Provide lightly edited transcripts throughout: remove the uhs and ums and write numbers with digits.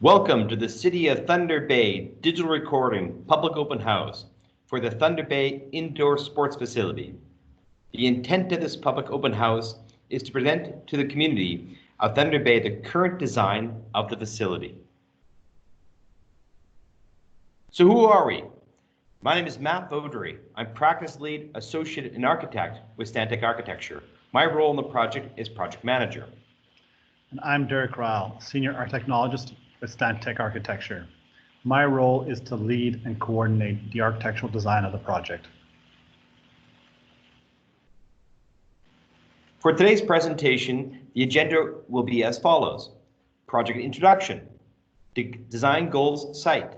Welcome to the City of Thunder Bay digital recording public open house for the Thunder Bay Indoor Sports Facility. The intent of this public open house is to present to the community of Thunder Bay the current design of the facility. So who are we? My name is Matt Vaudry. I'm Practice Lead Associate and Architect with Stantec Architecture. My role in the project is Project Manager. And I'm Derek Ryle, Senior Architectologist with Stantec Architecture. My role is to lead and coordinate the architectural design of the project. For today's presentation, the agenda will be as follows. Project introduction, design goals site,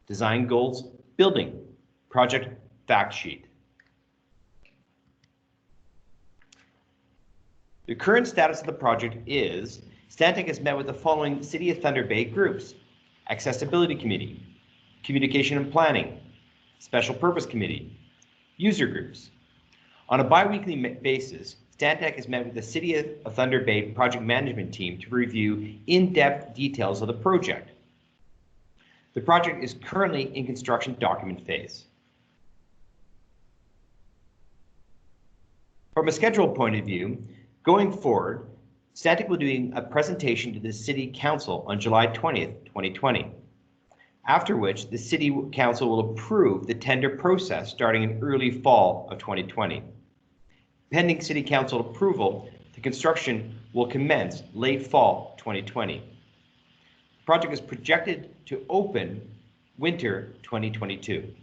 design goals building, project fact sheet. The current status of the project is Stantec has met with the following City of Thunder Bay groups: Accessibility Committee, Communication and Planning, Special Purpose Committee, user groups. On a bi-weekly basis, Stantec has met with the City of Thunder Bay project management team to review in-depth details of the project. The project is currently in construction document phase. From a schedule point of view, going forward, Stantec will be doing a presentation to the City Council on July 20th, 2020, after which the City Council will approve the tender process starting in early fall of 2020. Pending City Council approval, the construction will commence late fall 2020. The project is projected to open winter 2022.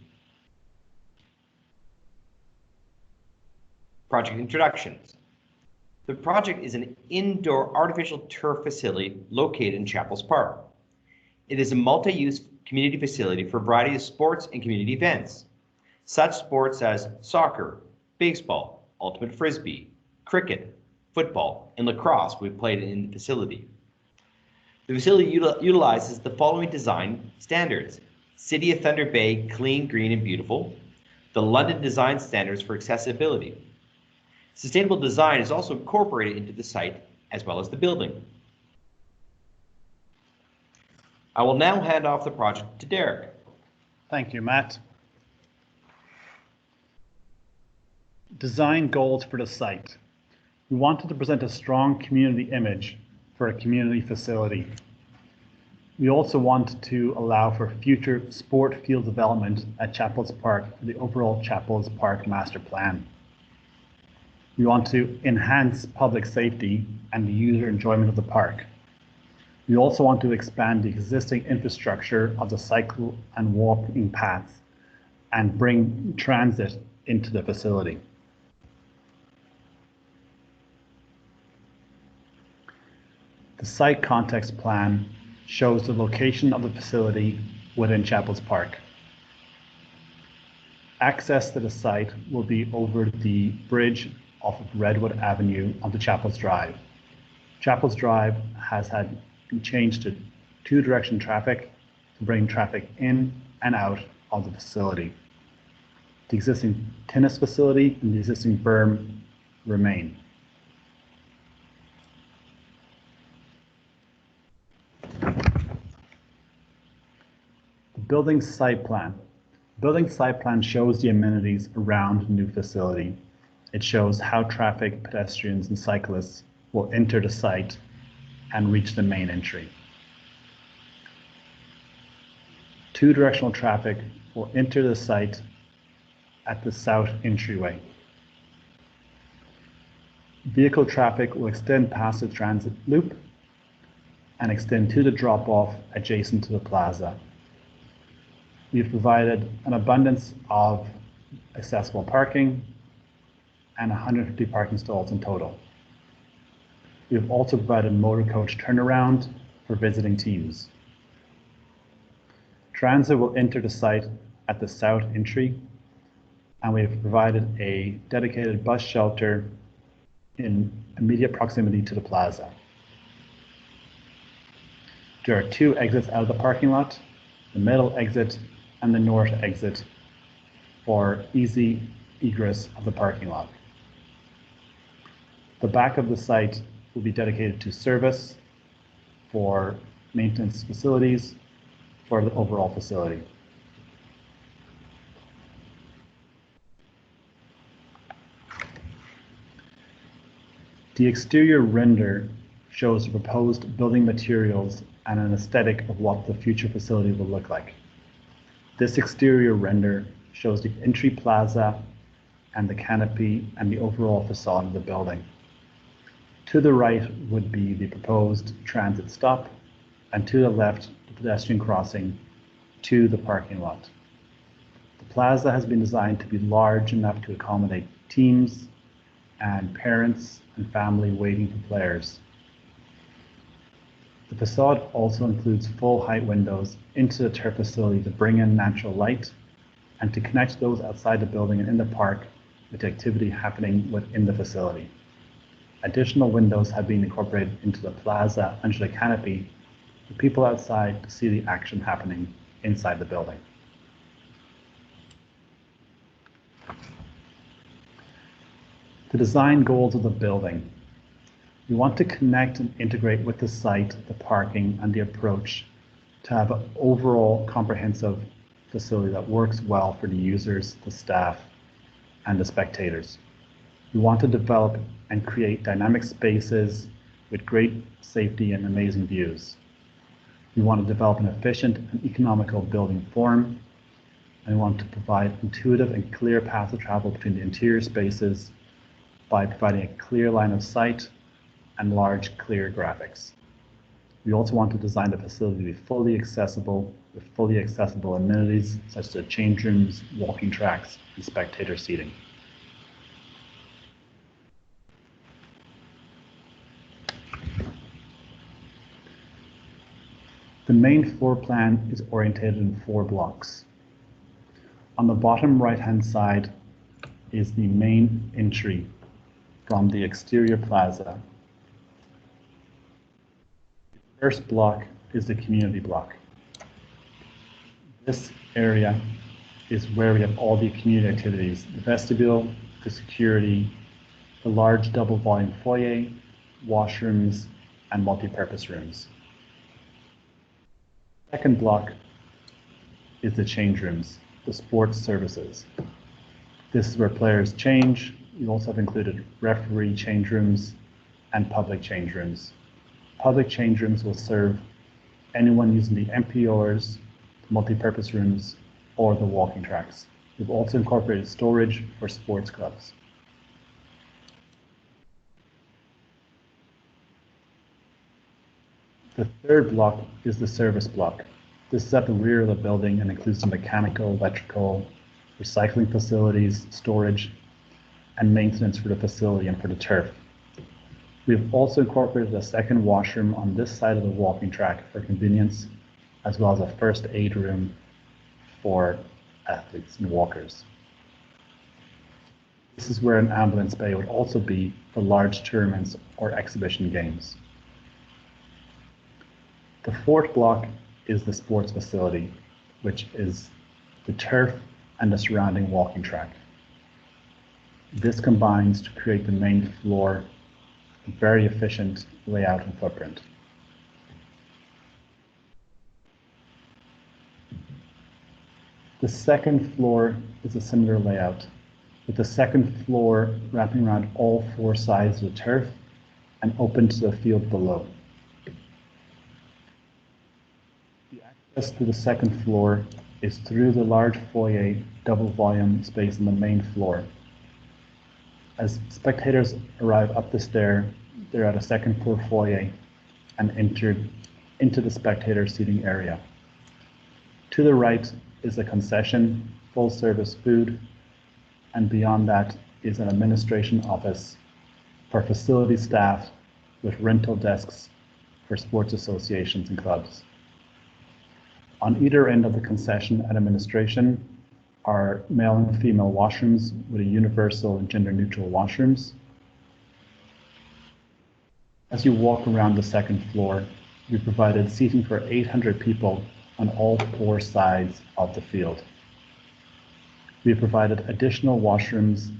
Project introductions. The project is an indoor artificial turf facility located in Chapples Park. It is a multi-use community facility for a variety of sports and community events, such sports as soccer, baseball, ultimate frisbee, cricket, football, and lacrosse will be played in the facility. The facility utilizes the following design standards: City of Thunder Bay Clean, Green, and Beautiful, the London Design Standards for Accessibility. Sustainable design is also incorporated into the site as well as the building. I will now hand off the project to Derek. Thank you, Matt. Design goals for the site. We wanted to present a strong community image for a community facility. We also wanted to allow for future sport field development at Chapples Park for the overall Chapples Park master plan. We want to enhance public safety and the user enjoyment of the park. We also want to expand the existing infrastructure of the cycle and walking paths and bring transit into the facility. The site context plan shows the location of the facility within Chapples Park. Access to the site will be over the bridge off of Redwood Avenue onto Chapples Drive. Chapples Drive has had changed to two-direction traffic to bring traffic in and out of the facility. The existing tennis facility and the existing berm remain. The building site plan. Building site plan shows the amenities around the new facility. It shows how traffic, pedestrians, and cyclists will enter the site and reach the main entry. Two-directional traffic will enter the site at the south entryway. Vehicle traffic will extend past the transit loop and extend to the drop-off adjacent to the plaza. We've provided an abundance of accessible parking and 150 parking stalls in total. We have also provided motor coach turnaround for visiting teams. Transit will enter the site at the south entry, and we have provided a dedicated bus shelter in immediate proximity to the plaza. There are two exits out of the parking lot, the middle exit and the north exit, for easy egress of the parking lot. The back of the site will be dedicated to service for maintenance facilities for the overall facility. The exterior render shows the proposed building materials and an aesthetic of what the future facility will look like. This exterior render shows the entry plaza and the canopy and the overall facade of the building. To the right would be the proposed transit stop, and to the left, the pedestrian crossing to the parking lot. The plaza has been designed to be large enough to accommodate teams and parents and family waiting for players. The facade also includes full height windows into the turf facility to bring in natural light and to connect those outside the building and in the park with the activity happening within the facility. Additional windows have been incorporated into the plaza under the canopy for people outside to see the action happening inside the building. The design goals of the building. We want to connect and integrate with the site, the parking, and the approach to have an overall comprehensive facility that works well for the users, the staff, and the spectators. We want to develop and create dynamic spaces with great safety and amazing views. We want to develop an efficient and economical building form, and we want to provide intuitive and clear paths of travel between the interior spaces by providing a clear line of sight and large, clear graphics. We also want to design the facility to be fully accessible with fully accessible amenities such as change rooms, walking tracks, and spectator seating. The main floor plan is orientated in 4 blocks. On the bottom right-hand side is the main entry from the exterior plaza. The first block is the community block. This area is where we have all the community activities: the vestibule, the security, the large double volume foyer, washrooms, and multi-purpose rooms. Second block is the change rooms, the sports services. This is where players change. We also have included referee change rooms and public change rooms. Public change rooms will serve anyone using the MPRs, multi-purpose rooms, or the walking tracks. We've also incorporated storage for sports clubs. The third block is the service block. This is at the rear of the building and includes the mechanical, electrical, recycling facilities, storage, and maintenance for the facility and for the turf. We have also incorporated a second washroom on this side of the walking track for convenience, as well as a first aid room for athletes and walkers. This is where an ambulance bay would also be for large tournaments or exhibition games. The fourth block is the sports facility, which is the turf and the surrounding walking track. This combines to create the main floor, a very efficient layout and footprint. The second floor is a similar layout, with the second floor wrapping around all 4 sides of the turf and open to the field below. The access to the second floor is through the large foyer double volume space on the main floor. As spectators arrive up the stair, they're at a second floor foyer and entered into the spectator seating area. To the right is a concession, full service food, and beyond that is an administration office for facility staff with rental desks for sports associations and clubs. On either end of the concession and administration are male and female washrooms with a universal and gender-neutral washrooms. As you walk around the second floor, we provided seating for 800 people on all 4 sides of the field. We have provided additional washrooms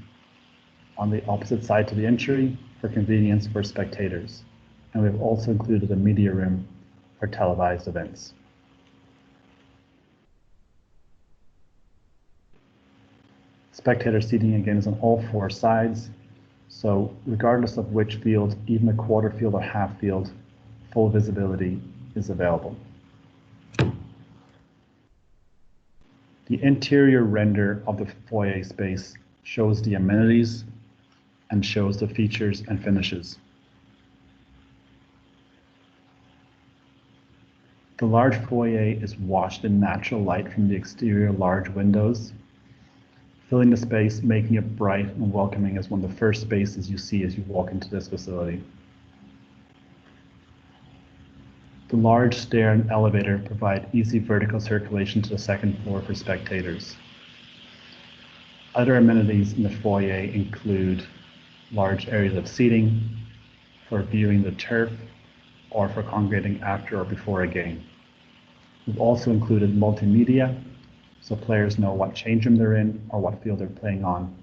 on the opposite side to the entry for convenience for spectators. And we have also included a media room for televised events. Spectator seating again is on all four sides, so regardless of which field, even a quarter field or half field, full visibility is available. The interior render of the foyer space shows the amenities and shows the features and finishes. The large foyer is washed in natural light from the exterior large windows, filling the space, making it bright and welcoming as one of the first spaces you see as you walk into this facility. The large stair and elevator provide easy vertical circulation to the second floor for spectators. Other amenities in the foyer include large areas of seating for viewing the turf or for congregating after or before a game. We've also included multimedia, so players know what change room they're in or what field they're playing on.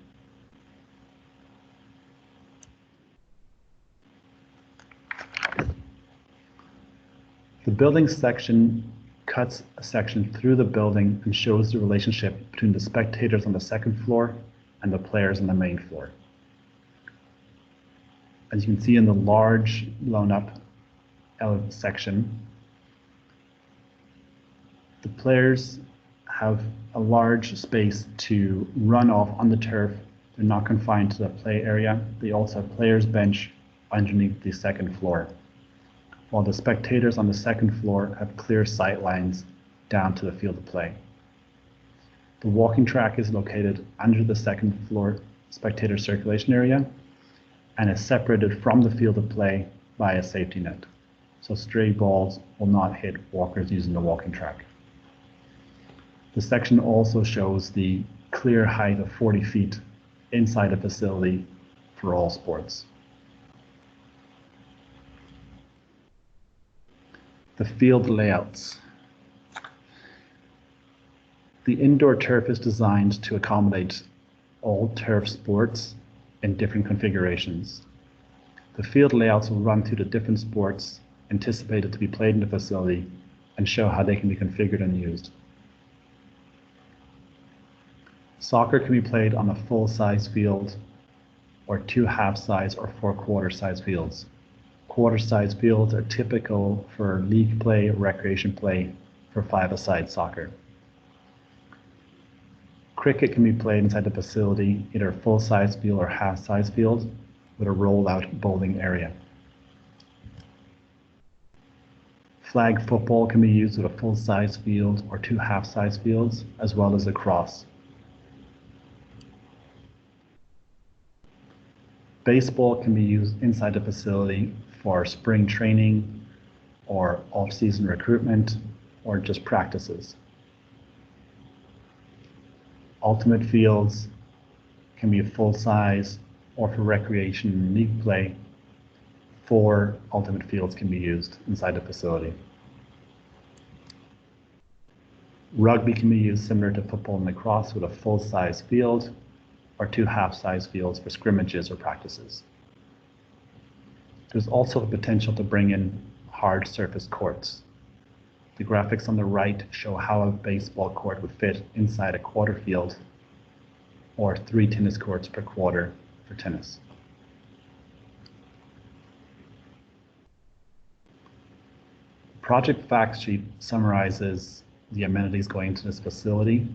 The building section cuts a section through the building and shows the relationship between the spectators on the second floor and the players on the main floor. As you can see in the large blown up section, the players have a large space to run off on the turf. They're not confined to the play area. They also have players' bench underneath the second floor, while the spectators on the second floor have clear sight lines down to the field of play. The walking track is located under the second floor spectator circulation area and is separated from the field of play by a safety net, so stray balls will not hit walkers using the walking track. The section also shows the clear height of 40 feet inside the facility for all sports. The field layouts. The indoor turf is designed to accommodate all turf sports in different configurations. The field layouts will run through the different sports anticipated to be played in the facility and show how they can be configured and used. Soccer can be played on a full-size field or 2 half-size or 4 quarter-size fields. Quarter-size fields are typical for league play, recreation play for 5-a-side soccer. Cricket can be played inside the facility, either a full-size field or half-size field with a roll-out bowling area. Flag football can be used with a full-size field or 2 half-size fields, as well as lacrosse. Baseball can be used inside the facility for spring training or off-season recruitment or just practices. Ultimate fields can be a full size or for recreation and league play. 4 ultimate fields can be used inside the facility. Rugby can be used similar to football and lacrosse with a full-size field or 2 half-size fields for scrimmages or practices. There's also the potential to bring in hard surface courts. The graphics on the right show how a baseball court would fit inside a quarter field or 3 tennis courts per quarter for tennis. The project fact sheet summarizes the amenities going into this facility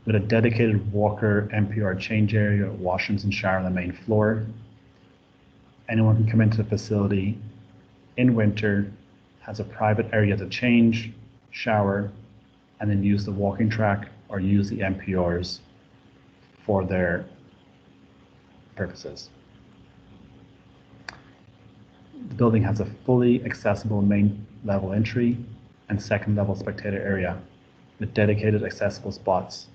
with a dedicated walker NPR change area, washrooms and shower on the main floor. Anyone can come into the facility in winter, has a private area to change, shower, and then use the walking track or use the NPRs for their purposes. The building has a fully accessible main level entry and second level spectator area with dedicated accessible spots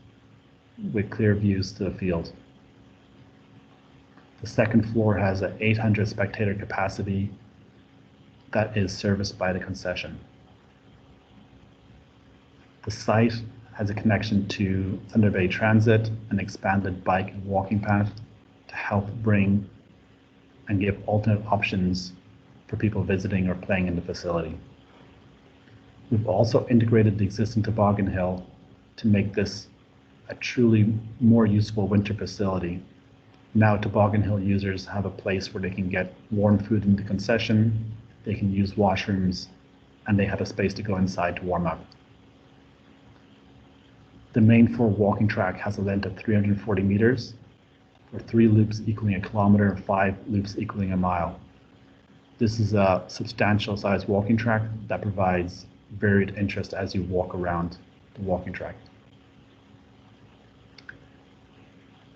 with clear views to the field. The second floor has an 800 spectator capacity that is serviced by the concession. The site has a connection to Thunder Bay Transit, an expanded bike and walking path to help bring and give alternate options for people visiting or playing in the facility. We've also integrated the existing toboggan hill to make this a truly more useful winter facility. Now Toboggan Hill users have a place where they can get warm food in the concession, they can use washrooms, and they have a space to go inside to warm up. The main floor walking track has a length of 340 meters, or 3 loops equaling a kilometer, 5 loops equaling a mile. This is a substantial sized walking track that provides varied interest as you walk around the walking track.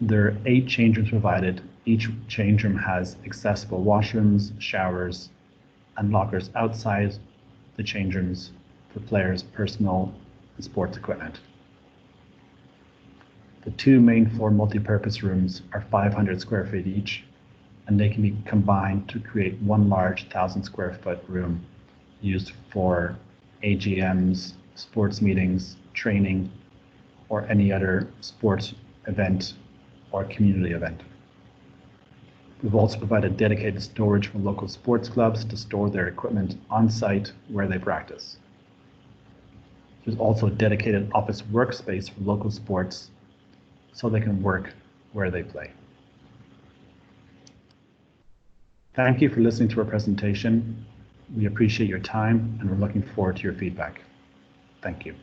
There are 8 change rooms provided. Each change room has accessible washrooms, showers, and lockers outside the change rooms for players' personal and sports equipment. The 2 main floor multi-purpose rooms are 500 square feet each, and they can be combined to create one large 1,000 square foot room used for AGMs, sports meetings, training, or any other sports event or community event. We've also provided dedicated storage for local sports clubs to store their equipment on site where they practice. There's also a dedicated office workspace for local sports so they can work where they play. Thank you for listening to our presentation. We appreciate your time and we're looking forward to your feedback. Thank you.